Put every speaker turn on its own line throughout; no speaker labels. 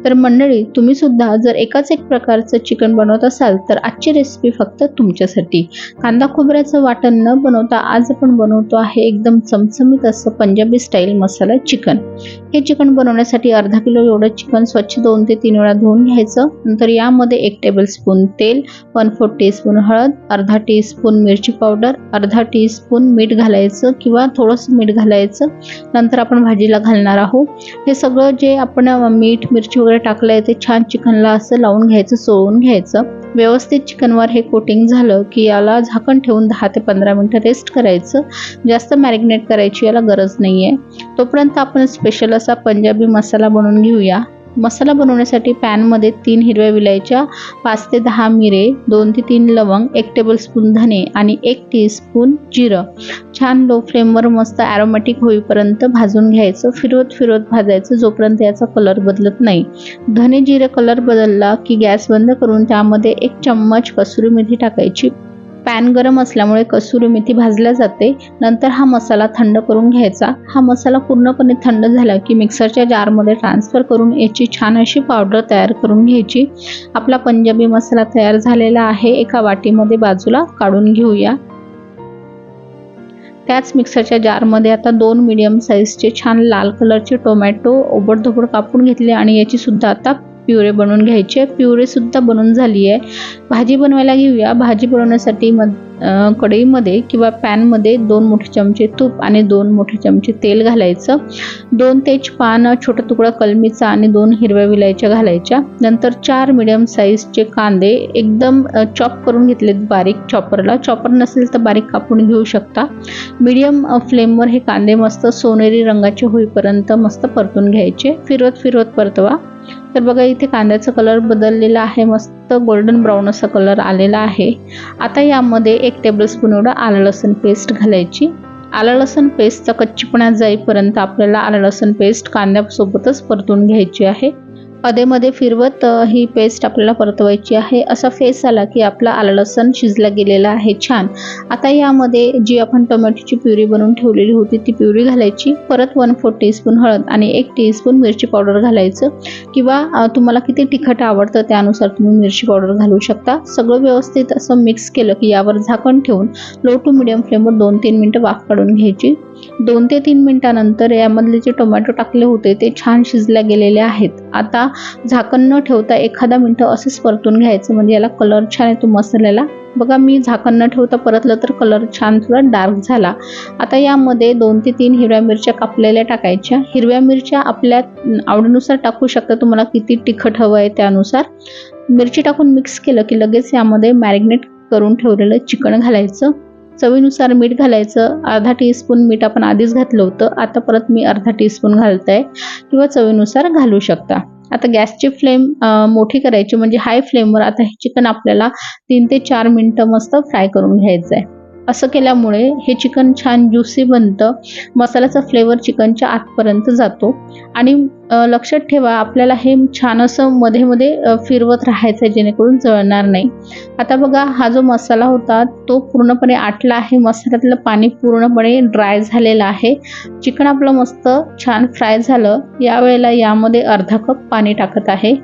तर मंडळी, तुम्ही सुद्धा जर एकाच एक प्रकारचं चिकन बनवत असाल तर आजची रेसिपी फक्त तुमच्यासाठी. कांदा खोबऱ्याचं वाटण न बनवता आज आपण बनवतो आहे एकदम चमचमीत असं पंजाबी स्टाईल मसाला चिकन. हे चिकन बनवण्यासाठी अर्धा किलो एवढं चिकन स्वच्छ 2 ते 3 वेळा धुवून घ्यायचं. नंतर यामध्ये 1 टेबलस्पून तेल, 1/4 टीस्पून हळद, अर्धा टीस्पून मिरची पावडर, अर्धा टीस्पून मीठ घालायचं किंवा थोडंसं मीठ घालायचं. नंतर आपण भाजीला घालणार आहोत. हे सगळं जे आपण मीठ मिरची वगैरे टाकलंय ते छान चिकनला असं लावून घ्यायचं, चोळून घ्यायचं. व्यवस्थित चिकनवर हे कोटिंग झालं की याला झाकण ठेवून 10 ते 15 मिनिटं रेस्ट करायचं. जास्त मॅरिनेट करायची याला गरज नाही आहे. तोपर्यंत आपण स्पेशल असा पंजाबी मसाला बनवून घेऊया. मसाला बनवण्यासाठी पॅनमध्ये 3 हिरव्या विलायच्या, 5 ते 10 मिरे, 2 ते 3 लवंग, 1 टेबलस्पून धने आणि 1 टीस्पून जिरं छान लो फ्लेमवर मस्त ॲरोमॅटिक होईपर्यंत भाजून घ्यायचं. फिरवत फिरवत भाजायचं जोपर्यंत याचा कलर बदलत नाही. धने जिरे कलर बदलला की गॅस बंद करून त्यामध्ये 1 चम्मच कसुरी मेथी टाकायची. पॅन गरम असल्यामुळे कसुरी मेथी भाजल्या जाते. नंतर हा मसाला थंड करून घ्यायचा. हा मसाला पूर्णपणे थंड झाला की मिक्सरच्या जारमध्ये ट्रान्सफर करून याची छान अशी पावडर तयार करून घ्यायची. आपला पंजाबी मसाला तयार झालेला आहे. एका वाटीमध्ये बाजूला काढून घेऊया. त्याच मिक्सरच्या जारमध्ये आता 2 मीडियम साईजचे छान लाल कलरचे टोमॅटो ओबडधोबड कापून घेतले आणि याची सुद्धा आता प्युरे बनवून घ्यायची आहे. प्युरे सुद्धा बनवून झाली आहे. भाजी बनवायला घेऊया. भाजी बनवण्यासाठी कढईमध्ये किंवा पॅनमध्ये 2 मोठे चमचे तूप आणि 2 मोठे चमचे तेल घालायचं. 2 तेजपान, छोटा तुकडा कलमीचा आणि 2 हिरव्या विलायच्या घालायच्या. नंतर 4 मीडियम साईजचे कांदे एकदम चॉप करून घेतलेत बारीक चॉपरला. चॉपर नसेल तर बारीक कापून घेऊ शकता. मीडियम फ्लेमवर हे कांदे मस्त सोनेरी रंगाचे होईपर्यंत मस्त परतून घ्यायचे. फिरवत फिरवत परतवा. तर बघा इथे कांद्याचा कलर बदललेला आहे. मस्त गोल्डन ब्राऊन असा कलर आलेला आहे. आता यामध्ये 1 टेबलस्पून एवढं आलं लसूण पेस्ट घालायची. आलं लसूण पेस्टचा कच्चीपणा जाईपर्यंत आपल्याला आलं लसूण पेस्ट कांद्यासोबतच परतून घ्यायची आहे. अधेमध्ये फिरवत ही पेस्ट आपल्याला परतवायची आहे. असा फेस आला की आपला आलं लसूण शिजला गेलेला आहे छान. आता यामध्ये जी आपण टोमॅटोची प्युरी बनवून ठेवलेली होती ती प्युरी घालायची. परत 1/4 टीस्पून हळद आणि 1 टीस्पून मिरची पावडर घालायचं किंवा तुम्हाला किती तिखट आवडतं त्यानुसार तुम्ही मिरची पावडर घालू शकता. सगळं व्यवस्थित असं मिक्स केलं की यावर झाकण ठेवून लो टू मीडियम फ्लेमवर 2-3 मिनिटं वाफ काढून घ्यायची. 2 ते 3 मिनिटानंतर यामधले जे टोमॅटो टाकले होते ते छान शिजल्या गेलेले आहेत. आता झाकण न ठेवता एखादा मिनिट असंच परतून घ्यायचं म्हणजे याला कलर छान येतो मसाल्याला. बघा मी झाकण न ठेवता परतलं तर कलर छान थोडा डार्क झाला. आता यामध्ये 2 ते 3 हिरव्या मिरच्या कापलेल्या टाकायच्या. हिरव्या मिरच्या आपल्या आवडीनुसार टाकू शकता. तुम्हाला किती तिखट हवं आहे त्यानुसार. मिरची टाकून मिक्स केलं की लगेच यामध्ये मॅरिनेट करून ठेवलेलं चिकन घालायचं. चवीनुसार मीठ घालायचं. अर्धा टीस्पून मीठ आपण आधीच घातलं होतं. आता परत मी अर्धा टीस्पून घालते किंवा चवीनुसार घालू शकता. आता गॅसची फ्लेम मोठी करायची म्हणजे हाय फ्लेमवर आता हे चिकन आपल्याला 3 ते 4 मिनिटं मस्त फ्राय करून घ्यायचं आहे. असं केल्यामुळे हे चिकन छान ज्युसी बनतं. मसाल्याचा फ्लेवर चिकनच्या आतपर्यंत जातो. आणि लक्षात ठेवा आपल्याला हे छान असं मध्ये मध्ये फिरवत राहायचं आहे जेणेकरून जळणार नाही. आता बघा हा जो मसाला होता तो पूर्णपणे आटला आहे. मसाल्यातलं पाणी पूर्णपणे ड्राय झालेलं आहे. चिकन आपलं मस्त छान फ्राय झालं. यावेळेला यामध्ये अर्धा कप पाणी टाकत आहे.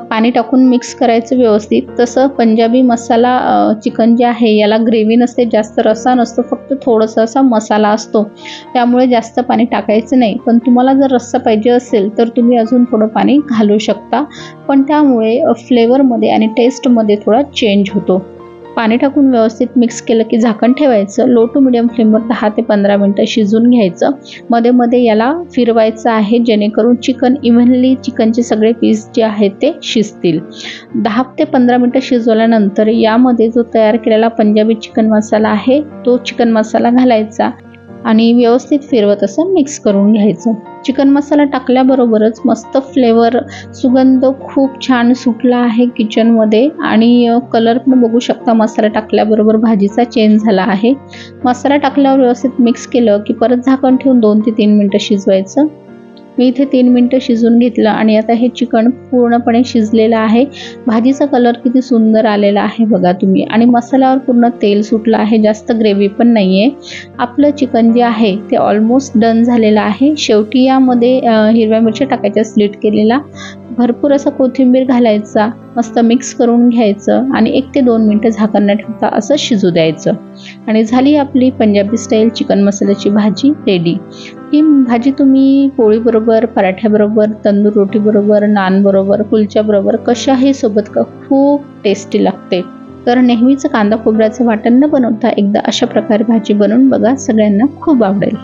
पाणी टाकून मिक्स करायचं व्यवस्थित. तसं पंजाबी मसाला चिकन जे आहे याला ग्रेव्ही नसते, जास्त रस्सा नसतो, फक्त थोडासा असा मसाला असतो. त्यामुळे जास्त पाणी टाकायचं नाही. पण तुम्हाला जर रस्सा पाहिजे असेल तर तुम्ही अजून थोडं पाणी घालू शकता. पण त्यामुळे फ्लेवरमध्ये आणि टेस्टमध्ये थोडा चेंज होतो. पाणी टाकून व्यवस्थित मिक्स केलं की झाकण ठेवायचं. लो टू मीडियम फ्लेमवर 10 ते 15 मिनिटं शिजून घ्यायचं. मध्ये मध्ये याला फिरवायचं आहे जेणेकरून चिकन इव्हनली चिकनचे सगळे पीस जे आहेत ते शिजतील. 10 ते 15 मिनिटं शिजवल्यानंतर यामध्ये जो तयार केलेला पंजाबी चिकन मसाला आहे तो चिकन मसाला घालायचा आणि व्यवस्थित फिरवत असं मिक्स करून घ्यायचं. चिकन मसाला टाकल्याबरोबरच मस्त फ्लेवर सुगंध खूप छान सुटला आहे किचनमध्ये. आणि कलर पण बघू शकता मसाला टाकल्याबरोबर भाजीचा चेंज झाला आहे. मसाला टाकल्यावर व्यवस्थित मिक्स केलं की परत झाकण ठेवून 2 ते 3 मिनिटं शिजवायचं. मी इथे 3 मिनिटं शिजवून घेतलं आणि आता हे चिकन पूर्णपणे शिजलेलं आहे. भाजीचा कलर किती सुंदर आलेला आहे बघा तुम्ही. आणि मसाल्यावर पूर्ण तेल सुटलं आहे. जास्त ग्रेव्ही पण नाही आहे. आपलं चिकन जे आहे ते ऑलमोस्ट डन झालेलं आहे. शेवटी यामध्ये हिरव्या मिरच्या टाकायच्या स्लिट केलेला. भरपूर असा कोथिंबीर घालायचा, मस्त मिक्स करून घ्यायचं आणि 1 ते 2 मिनटं झाकण न ठेवता असं शिजू द्यायचं. आणि झाली आपली पंजाबी स्टाईल चिकन मसाल्याची भाजी रेडी. ही भाजी तुम्ही पोळीबरोबर, पराठ्याबरोबर, तंदूर रोटीबरोबर, नानबरोबर, कुलच्याबरोबर कशाही सोबत खूप टेस्टी लागते. तर नेहमीचं कांदा खोबऱ्याचं वाटण न बनवता एकदा अशा प्रकारे भाजी बनवून बघा, सगळ्यांना खूप आवडेल.